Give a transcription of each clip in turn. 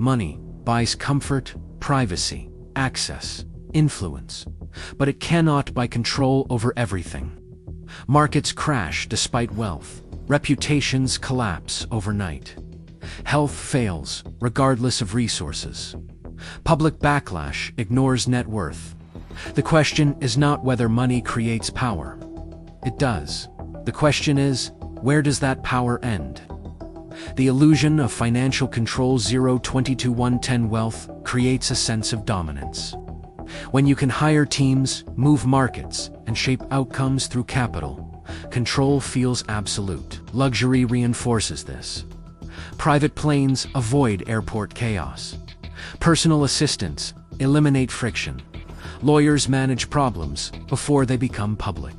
Money buys comfort, privacy, access, influence, but it cannot buy control over everything. Markets crash despite wealth. Reputations collapse overnight. Health fails, regardless of resources. Public backlash ignores net worth. The question is not whether money creates power. It does. The question is, where does that power end? The illusion of financial control 0-22-110 wealth creates a sense of dominance. When you can hire teams, move markets, and shape outcomes through capital, control feels absolute. Luxury reinforces this. Private planes avoid airport chaos. Personal assistants eliminate friction. Lawyers manage problems before they become public.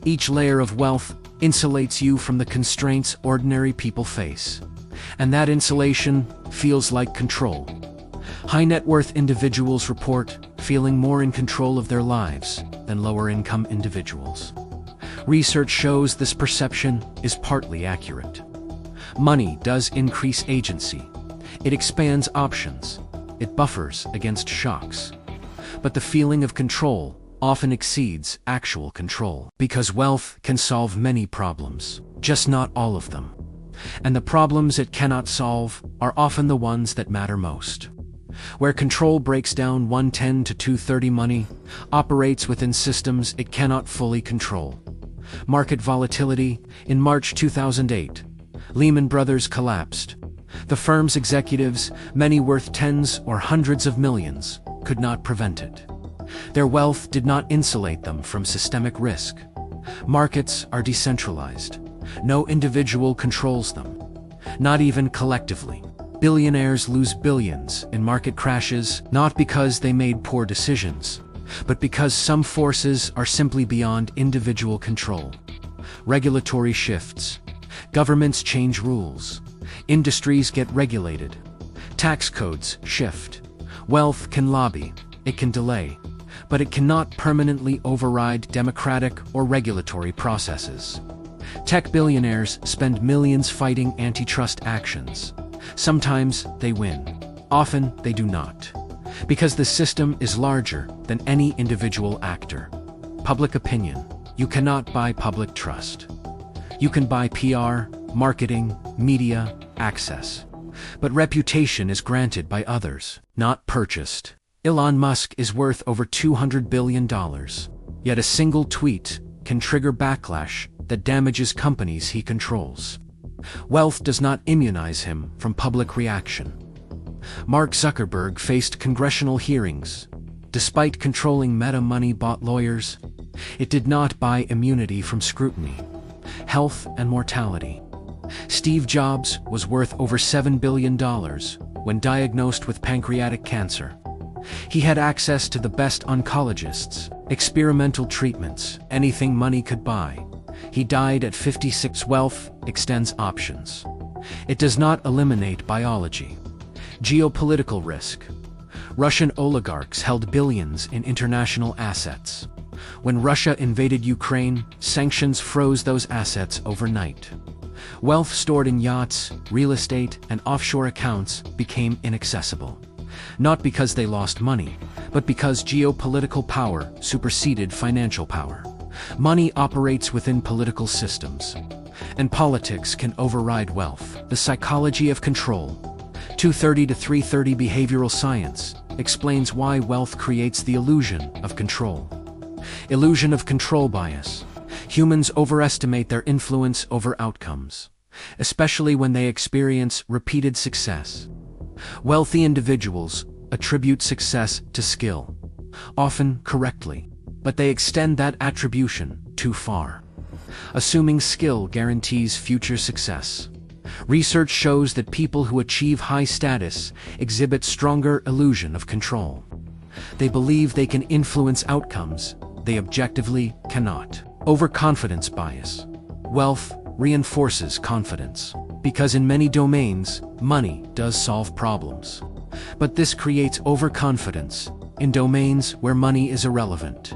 Each layer of wealth insulates you from the constraints ordinary people face. And that insulation feels like control. High net worth individuals report feeling more in control of their lives than lower income individuals. Research shows this perception is partly accurate. Money does increase agency. It expands options. It buffers against shocks. But the feeling of control often exceeds actual control, because wealth can solve many problems, just not all of them. And the problems it cannot solve are often the ones that matter most. Where control breaks down 110 to 230, money operates within systems it cannot fully control. Market volatility. In March 2008, Lehman Brothers collapsed. The firm's executives, many worth tens or hundreds of millions, could not prevent it. Their wealth did not insulate them from systemic risk. Markets are decentralized. No individual controls them, not even collectively. Billionaires lose billions in market crashes, not because they made poor decisions, but because some forces are simply beyond individual control. Regulatory shifts. Governments change rules. Industries get regulated. Tax codes shift. Wealth can lobby. It can delay. But it cannot permanently override democratic or regulatory processes. Tech billionaires spend millions fighting antitrust actions. Sometimes they win. Often they do not. Because the system is larger than any individual actor. Public opinion. You cannot buy public trust. You can buy PR, marketing, media, access. But reputation is granted by others, not purchased. Elon Musk is worth over $200 billion. Yet a single tweet can trigger backlash that damages companies he controls. Wealth does not immunize him from public reaction. Mark Zuckerberg faced congressional hearings. Despite controlling Meta, money bought lawyers. It did not buy immunity from scrutiny. Health and mortality. Steve Jobs was worth over $7 billion when diagnosed with pancreatic cancer. He had access to the best oncologists, experimental treatments, anything money could buy. He died at 56. Wealth extends options. It does not eliminate biology. Geopolitical risk. Russian oligarchs held billions in international assets. When Russia invaded Ukraine, sanctions froze those assets overnight. Wealth stored in yachts, real estate, and offshore accounts became inaccessible. Not because they lost money, but because geopolitical power superseded financial power. Money operates within political systems, and politics can override wealth. The psychology of control. 230 to 330 behavioral science explains why wealth creates the illusion of control. Illusion of control bias. Humans overestimate their influence over outcomes, especially when they experience repeated success. Wealthy individuals attribute success to skill, often correctly, but they extend that attribution too far, assuming skill guarantees future success. Research shows that people who achieve high status exhibit stronger illusion of control. They believe they can influence outcomes they objectively cannot. Overconfidence bias. Wealth reinforces confidence, because in many domains, money does solve problems. But this creates overconfidence in domains where money is irrelevant.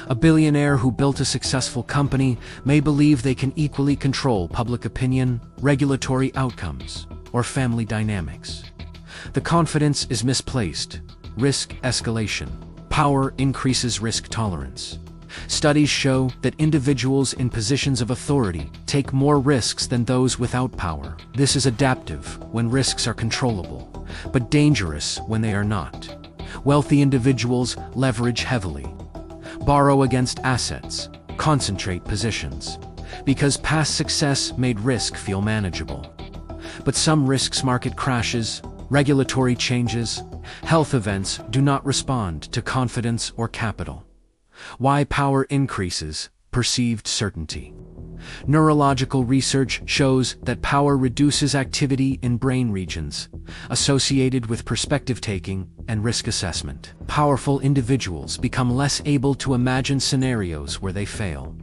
A billionaire who built a successful company may believe they can equally control public opinion, regulatory outcomes, or family dynamics. The confidence is misplaced. Risk escalation. Power increases risk tolerance. Studies show that individuals in positions of authority take more risks than those without power. This is adaptive when risks are controllable, but dangerous when they are not. Wealthy individuals leverage heavily, borrow against assets, concentrate positions, because past success made risk feel manageable. But some risks, market crashes, regulatory changes, health events do not respond to confidence or capital. Why power increases perceived certainty. Neurological research shows that power reduces activity in brain regions associated with perspective-taking and risk assessment. Powerful individuals become less able to imagine scenarios where they fail.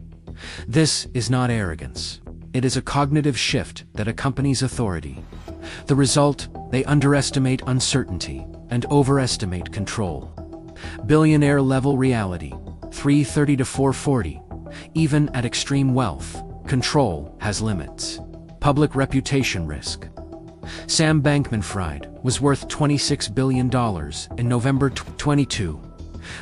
This is not arrogance. It is a cognitive shift that accompanies authority. The result, they underestimate uncertainty and overestimate control. Billionaire-level reality, 330 to 440. Even at extreme wealth, control has limits. Public reputation risk. Sam Bankman-Fried was worth $26 billion in November 2022.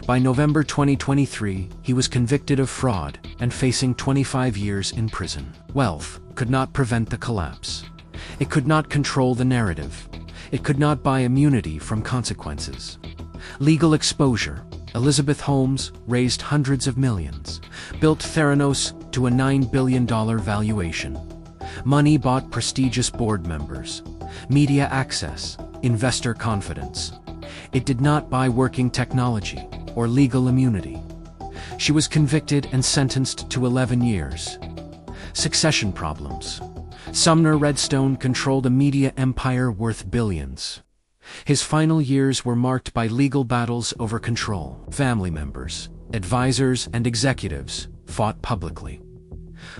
By November 2023, he was convicted of fraud and facing 25 years in prison. Wealth could not prevent the collapse. It could not control the narrative. It could not buy immunity from consequences. Legal exposure. Elizabeth Holmes raised hundreds of millions, built Theranos to a $9 billion valuation. Money bought prestigious board members, media access, investor confidence. It did not buy working technology or legal immunity. She was convicted and sentenced to 11 years. Succession problems. Sumner Redstone controlled a media empire worth billions. His final years were marked by legal battles over control. Family members, advisors, and executives fought publicly.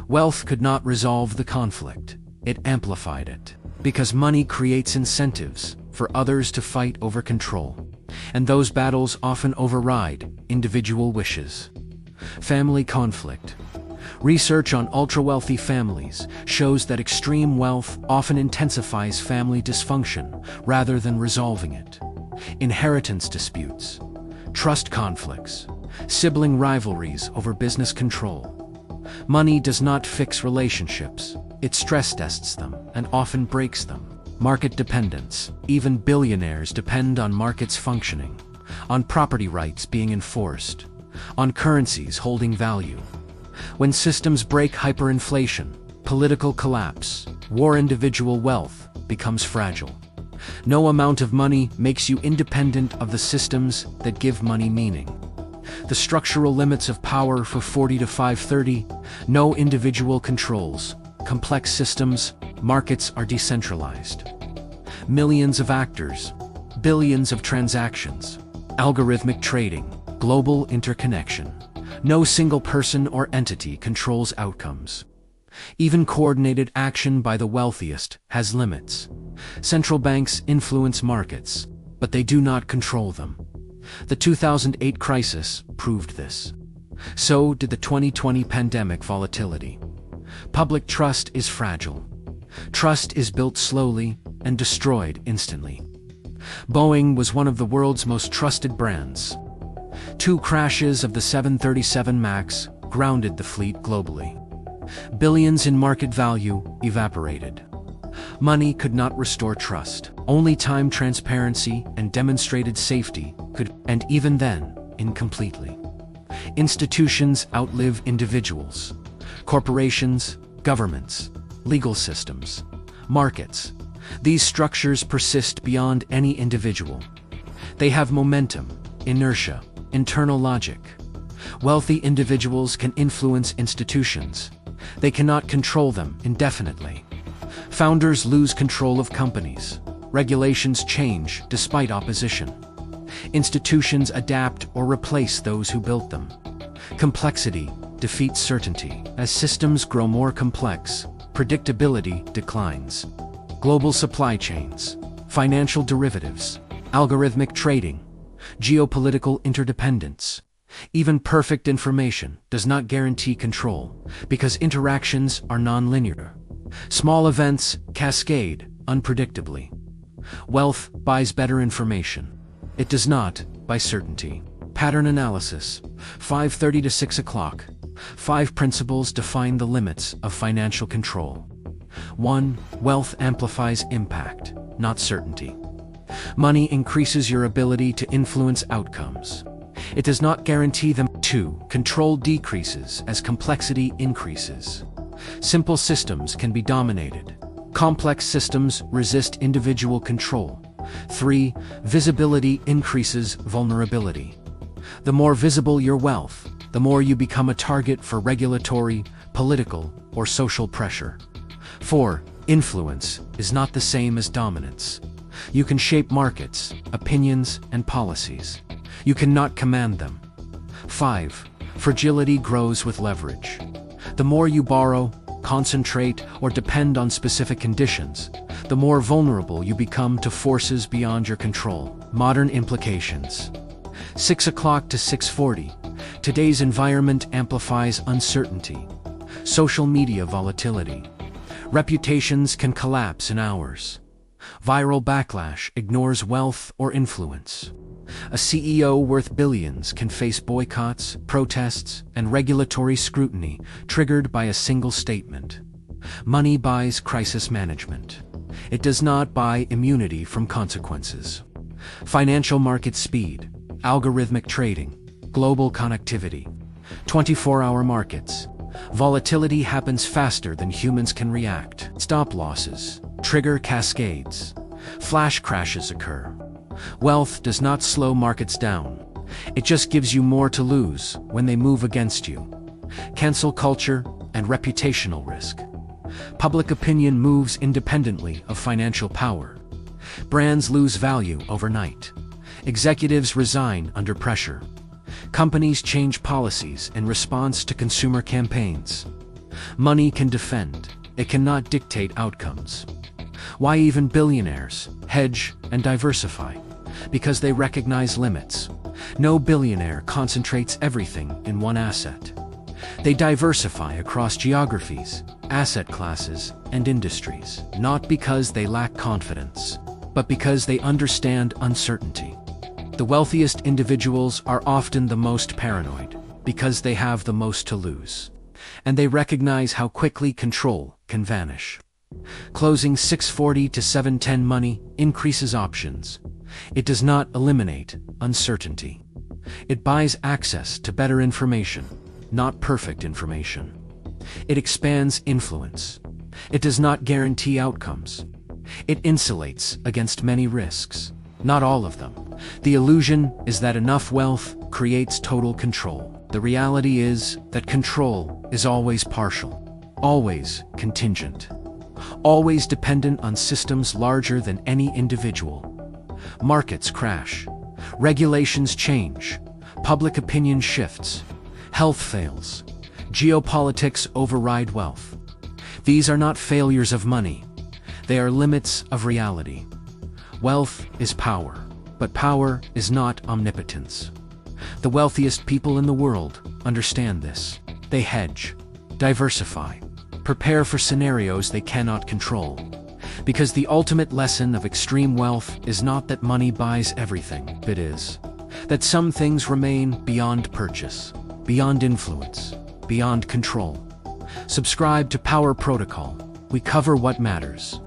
Wealth could not resolve the conflict. It amplified it. Because money creates incentives for others to fight over control. And those battles often override individual wishes. Family conflict. Research on ultra-wealthy families shows that extreme wealth often intensifies family dysfunction rather than resolving it. Inheritance disputes, trust conflicts, sibling rivalries over business control. Money does not fix relationships, it stress tests them and often breaks them. Market dependence. Even billionaires depend on markets functioning, on property rights being enforced, on currencies holding value. When systems break, hyperinflation, political collapse, war, individual wealth becomes fragile. No amount of money makes you independent of the systems that give money meaning. The structural limits of power for 40 to 530, no individual controls, complex systems, markets are decentralized. Millions of actors, billions of transactions, algorithmic trading, global interconnection. No single person or entity controls outcomes. Even coordinated action by the wealthiest has limits. Central banks influence markets, but they do not control them. The 2008 crisis proved this. So did the 2020 pandemic volatility. Public trust is fragile. Trust is built slowly and destroyed instantly. Boeing was one of the world's most trusted brands. 2 crashes of the 737 MAX grounded the fleet globally. Billions in market value evaporated. Money could not restore trust. Only time, transparency, and demonstrated safety could, and even then, incompletely. Institutions outlive individuals. Corporations, governments, legal systems, markets. These structures persist beyond any individual. They have momentum, inertia, internal logic. Wealthy individuals can influence institutions. They cannot control them indefinitely. Founders lose control of companies. Regulations change despite opposition. Institutions adapt or replace those who built them. Complexity defeats certainty. As systems grow more complex, predictability declines. Global supply chains, financial derivatives, algorithmic trading, geopolitical interdependence. Even perfect information does not guarantee control, because interactions are non-linear. Small events cascade unpredictably. Wealth buys better information. It does not buy certainty. Pattern analysis. 5:30 to 6 o'clock. 5 principles define the limits of financial control. 1. Wealth amplifies impact, not certainty. Money increases your ability to influence outcomes. It does not guarantee them. 2. Control decreases as complexity increases. Simple systems can be dominated. Complex systems resist individual control. 3. Visibility increases vulnerability. The more visible your wealth, the more you become a target for regulatory, political, or social pressure. 4. Influence is not the same as dominance. You can shape markets, opinions, and policies. You cannot command them. 5. Fragility grows with leverage. The more you borrow, concentrate, or depend on specific conditions, the more vulnerable you become to forces beyond your control. Modern implications. 6 o'clock to 6:40. Today's environment amplifies uncertainty. Social media volatility. Reputations can collapse in hours. Viral backlash ignores wealth or influence. A CEO worth billions can face boycotts, protests, and regulatory scrutiny triggered by a single statement. Money buys crisis management. It does not buy immunity from consequences. Financial market speed, algorithmic trading, global connectivity, 24-hour markets. Volatility happens faster than humans can react. Stop losses trigger cascades. Flash crashes occur. Wealth does not slow markets down. It just gives you more to lose when they move against you. Cancel culture and reputational risk. Public opinion moves independently of financial power. Brands lose value overnight. Executives resign under pressure. Companies change policies in response to consumer campaigns. Money can defend. It cannot dictate outcomes. Why even billionaires hedge and diversify? Because they recognize limits. No billionaire concentrates everything in one asset. They diversify across geographies, asset classes, and industries, not because they lack confidence, but because they understand uncertainty. The wealthiest individuals are often the most paranoid, because they have the most to lose. And they recognize how quickly control can vanish. Closing 6:40 to 7:10. Money increases options. It does not eliminate uncertainty. It buys access to better information, not perfect information. It expands influence. It does not guarantee outcomes. It insulates against many risks, not all of them. The illusion is that enough wealth creates total control. The reality is that control is always partial, always contingent, always dependent on systems larger than any individual. Markets crash. Regulations change. Public opinion shifts. Health fails. Geopolitics override wealth. These are not failures of money. They are limits of reality. Wealth is power, but power is not omnipotence. The wealthiest people in the world understand this. They hedge, diversify, prepare for scenarios they cannot control. Because the ultimate lesson of extreme wealth is not that money buys everything. It is that some things remain beyond purchase, beyond influence, beyond control. Subscribe to Power Protocol. We cover what matters.